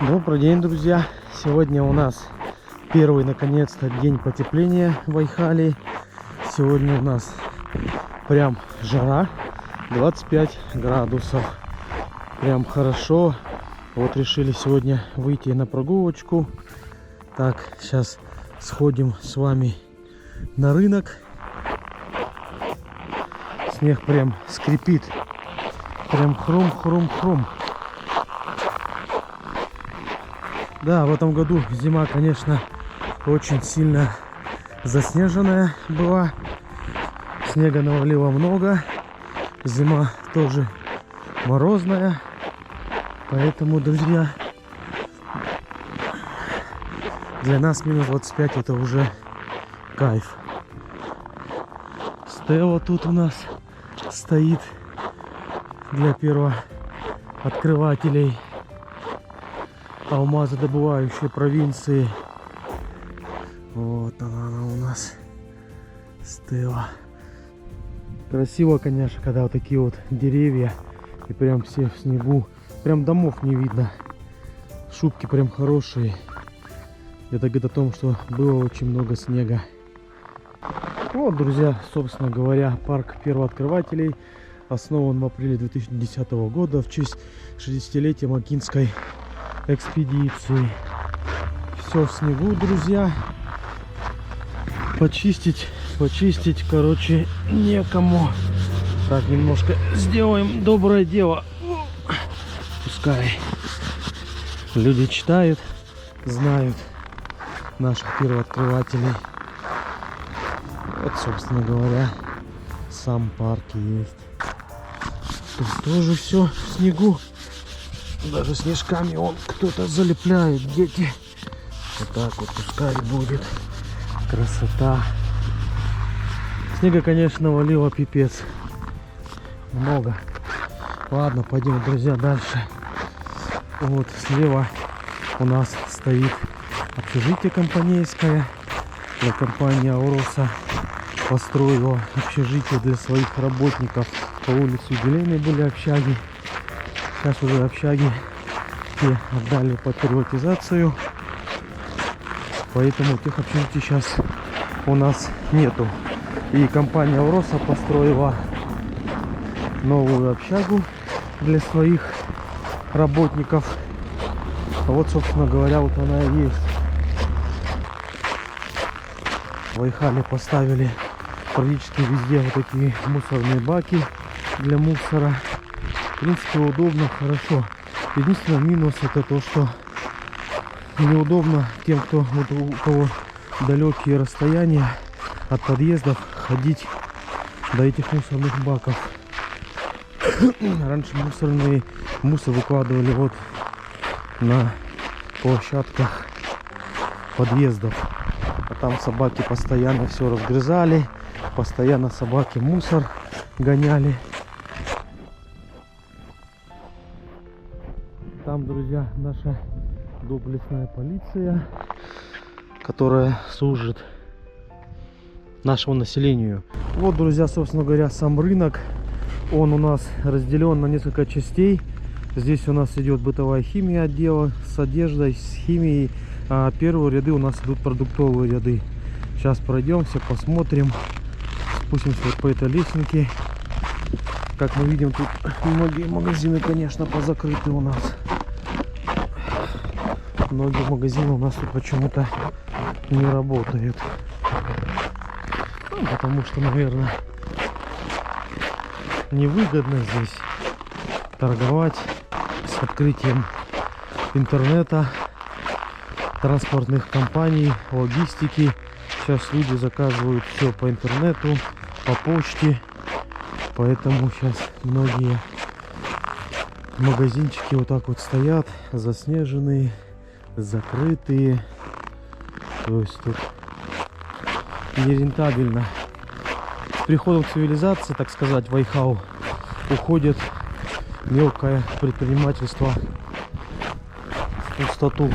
Добрый день, друзья! Сегодня у нас первый, наконец-то, день потепления в Айхалии. Сегодня у нас прям жара, 25 градусов. Прям хорошо. Вот решили сегодня выйти на прогулочку. Так, сейчас сходим с вами на рынок. Снег прям скрипит. Прям хрум-хрум-хрум. Да, в этом году зима, конечно, очень сильно заснеженная была. Снега навалило много. Зима тоже морозная. Поэтому, друзья, для нас минус 25 это уже кайф. Стелла тут у нас стоит для первооткрывателей алмазодобывающей провинции. Вот она у нас, Стелла. Красиво, конечно, когда вот такие вот деревья и прям все в снегу. Прям домов не видно. Шубки прям хорошие. Это говорит о том, что было очень много снега. Вот, друзья, собственно говоря, парк первооткрывателей основан в апреле 2010 года в честь 60-летия Макинской экспедиции. Все в снегу, друзья. Почистить, короче, некому. Так, немножко сделаем доброе дело. Пускай люди читают, знают наших первооткрывателей. Вот, собственно говоря, сам парк есть. Тут тоже все в снегу. Даже снежками он кто-то залепляет, дети. Вот так вот пускай будет. Красота. Снега, конечно, валило пипец. Много. Ладно, пойдем, друзья, дальше. Вот слева у нас стоит общежитие компанейское. Компания Ауроса построила общежитие для своих работников. По улице Юбилейной были общаги. Сейчас уже общаги все отдали под приватизацию. Поэтому тех общежитий сейчас у нас нету. И компания Ауроса построила новую общагу для своих работников. Вот, собственно говоря, вот она и есть. В Айхале поставили практически везде вот такие мусорные баки для мусора. В принципе, удобно, хорошо. Единственный минус это то, что неудобно тем, кто вот у кого далекие расстояния от подъездов, ходить до этих мусорных баков. Раньше мусор выкладывали вот на площадках подъездов. А там собаки постоянно все разгрызали. Постоянно собаки мусор гоняли. Там, друзья, наша доблестная полиция, которая служит нашему населению. Вот, друзья, собственно говоря, сам рынок. Он у нас разделен на несколько частей. Здесь у нас идет бытовая химия отдела с одеждой, с химией. А первые ряды у нас идут продуктовые ряды. Сейчас пройдемся, посмотрим. Спустимся вот по этой лестнике. Как мы видим, тут многие магазины, конечно, позакрыты у нас. Многие магазины у нас тут почему-то не работают. Ну, потому что, наверное, невыгодно здесь торговать с открытием интернета, транспортных компаний, логистики. Сейчас люди заказывают все по интернету, по почте. Поэтому сейчас многие магазинчики вот так вот стоят, заснеженные, закрытые. То есть тут нерентабельно. С приходом цивилизации, так сказать, в Айхал уходит мелкое предпринимательство в пустоту.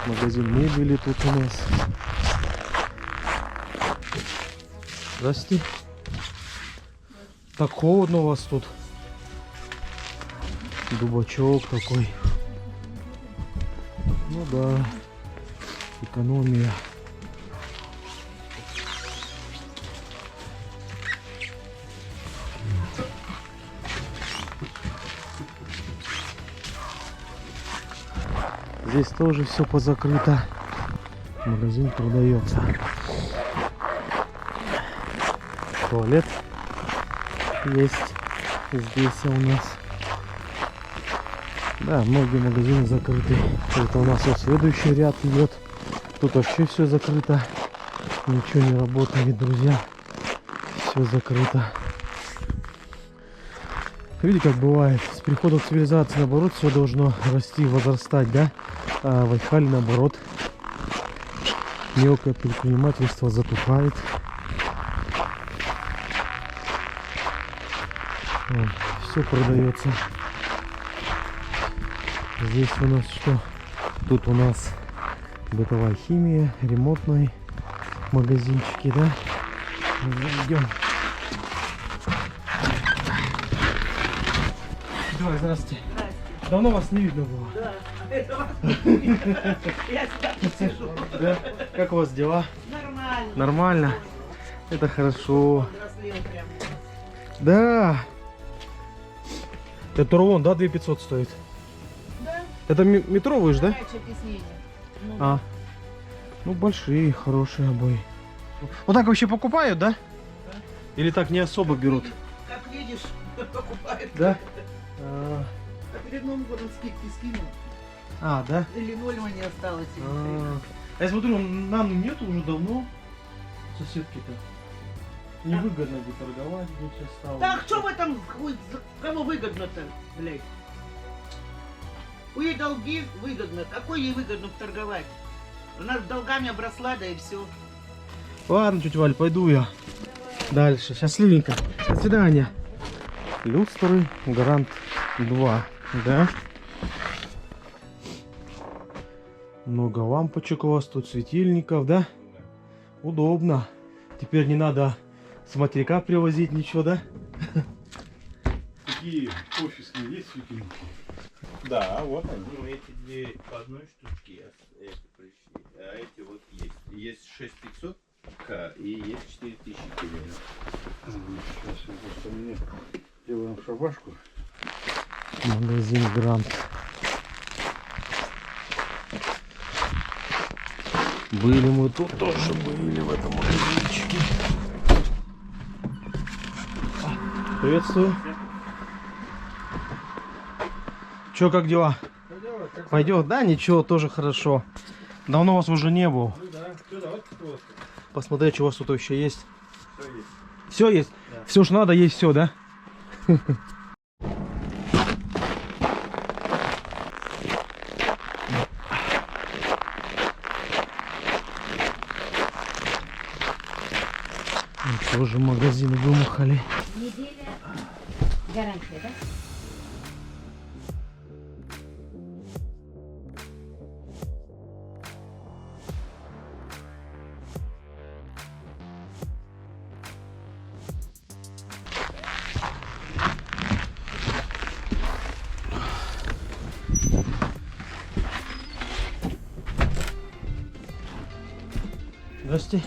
Магазин мебели тут у нас. Здрасте. Так холодно у вас тут. Дубачок такой. Ну да, экономия. Здесь тоже все позакрыто. Магазин продается. Туалет есть здесь у нас. Да, многие магазины закрыты. Это у нас вот следующий ряд идет. Тут вообще все закрыто. Ничего не работает, друзья. Все закрыто. Видите, как бывает. С приходом цивилизации, наоборот, все должно расти, возрастать, да? А в Айхале, наоборот, мелкое предпринимательство затухает. Все продается. Здесь у нас что? Тут у нас бытовая химия, ремонтные магазинчики, да? Идем. Давай, здравствуйте. Здравствуйте. Давно вас не видно было. Да, это вас не видно. Я сюда сижу. Да? Как у вас дела? Нормально. Нормально. Это хорошо. Взрослел прям. Да. Это рулон, да, 2500 стоит? Да. Это метровый же, да? Горячее объяснение. Ну, А. Ну, большие, хорошие обои. Вот так вообще покупают, да? Да. Или так не особо берут? Как видишь, покупают. Да? А перед Новым годом скидки скинул. А, да? И линолеума не осталось. А я смотрю, нам нету уже давно. Соседки-то. Невыгодно где торговать, где сейчас стало. Так, что в этом, кому выгодно-то, блядь? У ей долги выгодно. Какой ей выгодно торговать? Она с долгами обросла, да и все. Ладно, тетя Валь, пойду я. Дальше. Счастливенько. До свидания. Люстры Гарант 2. Да? Много лампочек у вас тут, светильников, да? Удобно. Теперь не надо с материка привозить ничего, да? Такие офисные есть светильники? Да, вот они. Ну, эти две по одной штучке, эти пришли. А эти вот есть. Есть 6500 К и есть 4000 километров. Сейчас я просто мне делаем шабашку. Магазин Грант. Были мы тут тоже, были в этом магазинчике. Приветствую. Чё, как дела? Пойдет? Да, ничего, тоже хорошо. Давно вас уже не было. Ну да, все, давайте просто. Посмотреть, что у вас тут вообще есть. Все есть. Все есть? Да. Все, что надо, есть все, да? Тоже магазин вымахали. Неделя гарантия, да? Здрасте.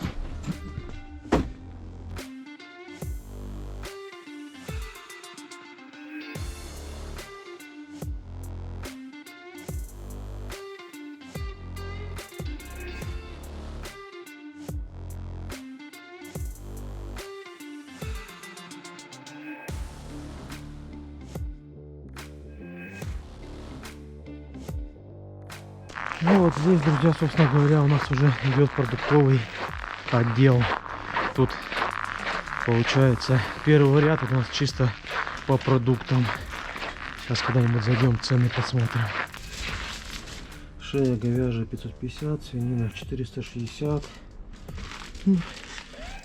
Ну вот здесь, друзья, собственно говоря, у нас уже идет продуктовый отдел. Тут получается первый ряд у нас чисто по продуктам. Сейчас когда-нибудь зайдем, цены посмотрим. Шея говяжья 550, свинина 460.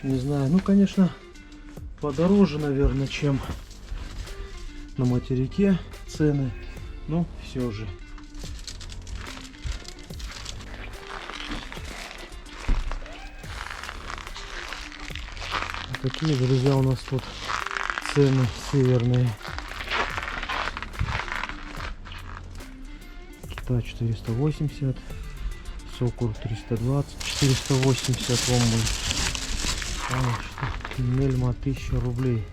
Не знаю, ну конечно подороже, наверное, чем на материке цены. Ну все же. Такие, друзья, у нас тут цены северные. капуста 480, сокур 320, 480 вон мельма 1000 рублей.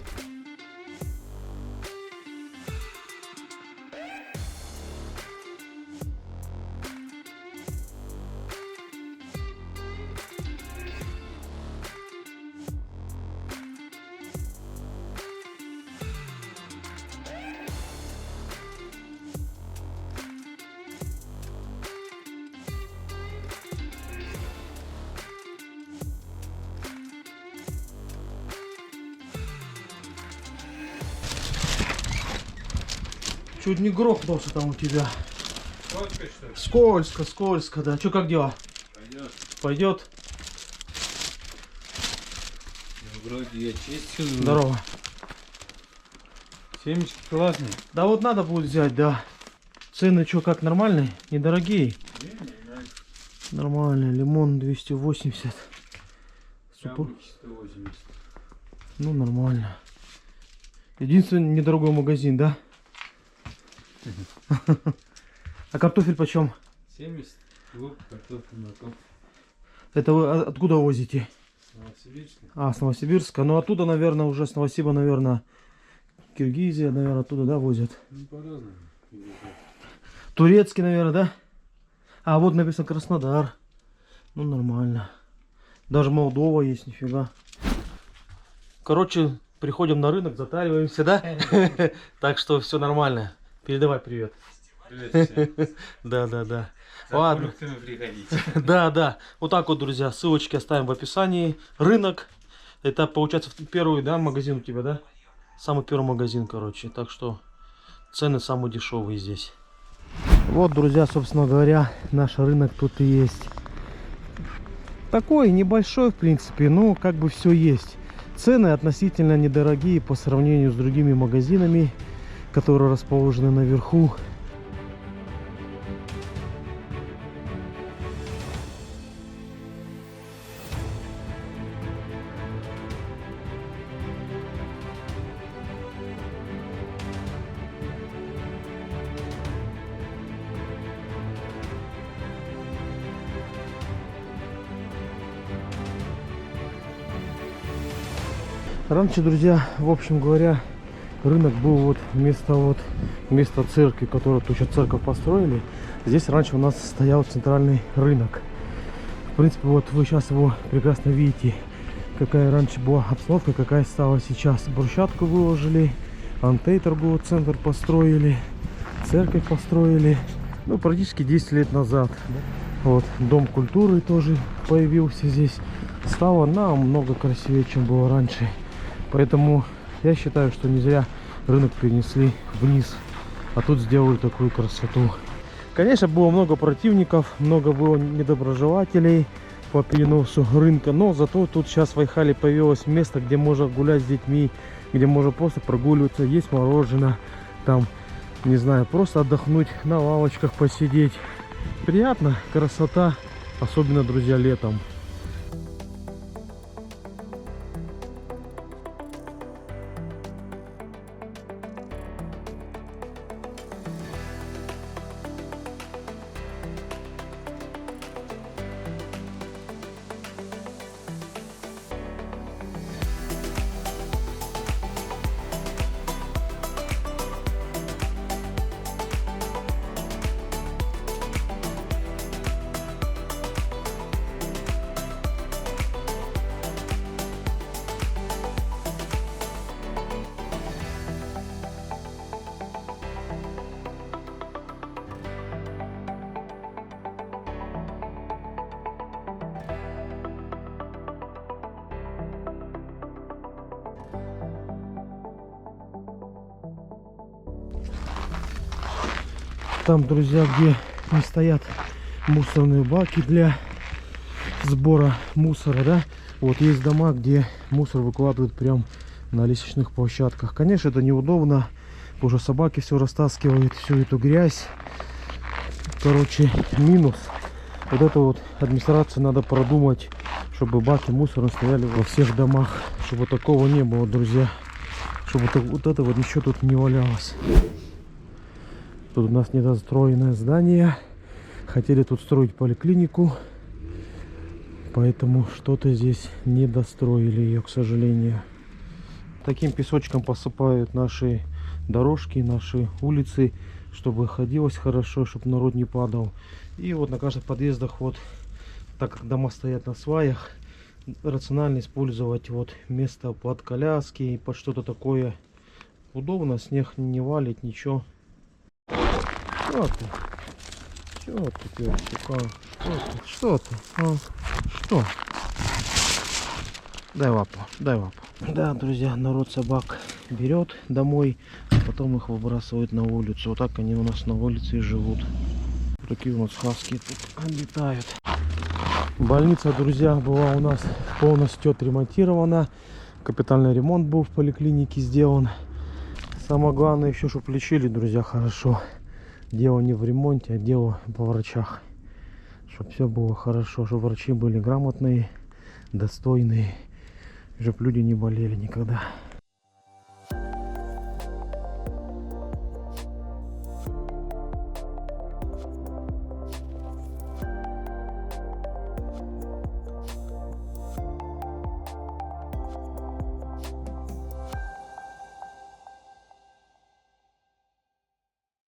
Чуть не грохнулся там у тебя. Сколько, что ли? Скользко, скользко, да. Че, как дела? Пойдет. Пойдет? Ну, вроде я чистил. Здорово. Семечки классные. Да вот надо будет взять, да. Цены что, как нормальные? Недорогие? Нормально. Лимон 280. Яблоки 180. Ну, нормально. Единственный недорогой магазин, да? А картофель почем? 70. Лук, картофель, морковь. Это вы откуда возите? Новосибирск. А, с Новосибирска. Ну, оттуда, наверное, уже с Новосиба, наверное, Киргизия, наверное, оттуда, да, возят? Ну, по-разному. Турецкий, наверное, да? А, вот написано Краснодар. Ну, нормально. Даже Молдова есть, нифига. Короче, приходим на рынок, затариваемся, да? Так что все нормально. Передавай привет. Привет всем. Да, да, да. За Ладно. продуктами приходите. Да, да. Вот так вот, друзья. Ссылочки оставим в описании. Рынок. Это, получается, первый, да, магазин у тебя, да? Самый первый магазин, короче. Так что цены самые дешевые здесь. Вот, друзья, собственно говоря, наш рынок тут и есть. Такой небольшой, в принципе, но как бы все есть. Цены относительно недорогие по сравнению с другими магазинами, которые расположены наверху. Раньше, друзья, в общем говоря, рынок был вот вместо церкви, которую тут сейчас церковь построили. Здесь раньше у нас стоял центральный рынок. В принципе, вот вы сейчас его прекрасно видите, какая раньше была обстановка, какая стала сейчас. Брусчатку выложили, антей торговый центр построили, церковь построили. Ну, практически 10 лет назад. Вот, дом культуры тоже появился здесь. Стало намного красивее, чем было раньше. Поэтому я считаю, что не зря рынок перенесли вниз, а тут сделали такую красоту. Конечно, было много противников, много было недоброжелателей по переносу рынка, но зато тут сейчас в Айхале появилось место, где можно гулять с детьми, где можно просто прогуливаться, есть мороженое, там, не знаю, просто отдохнуть, на лавочках посидеть. Приятно, красота, особенно, друзья, летом. Там, друзья, где не стоят мусорные баки для сбора мусора, да, вот есть дома, где мусор выкладывают прям на лестничных площадках. Конечно, это неудобно, потому что собаки все растаскивают, всю эту грязь. Короче, минус. Вот это вот администрации надо продумать, чтобы баки мусора стояли во всех домах, чтобы такого не было, друзья, чтобы вот это вот ничего тут не валялось. Тут у нас недостроенное здание. Хотели тут строить поликлинику. Поэтому что-то здесь не достроили ее, к сожалению. Таким песочком посыпают наши дорожки, наши улицы, чтобы ходилось хорошо, чтобы народ не падал. И вот на каждых подъездах, вот так как дома стоят на сваях, рационально использовать вот место под коляски и под что-то такое. Удобно, снег не валит, ничего. Что ты? Что ты, перчик? Что ты? А? Что? Дай лапу, дай лапу. Да, друзья, народ собак берет домой, а потом их выбрасывают на улицу. Вот так они у нас на улице и живут. Вот такие у нас хаски тут обитают. Больница, друзья, была у нас полностью отремонтирована. Капитальный ремонт был в поликлинике сделан. Самое главное еще, чтобы лечили, друзья, хорошо. Дело не в ремонте, а дело по врачах. Чтобы все было хорошо, чтобы врачи были грамотные, достойные, чтобы люди не болели никогда.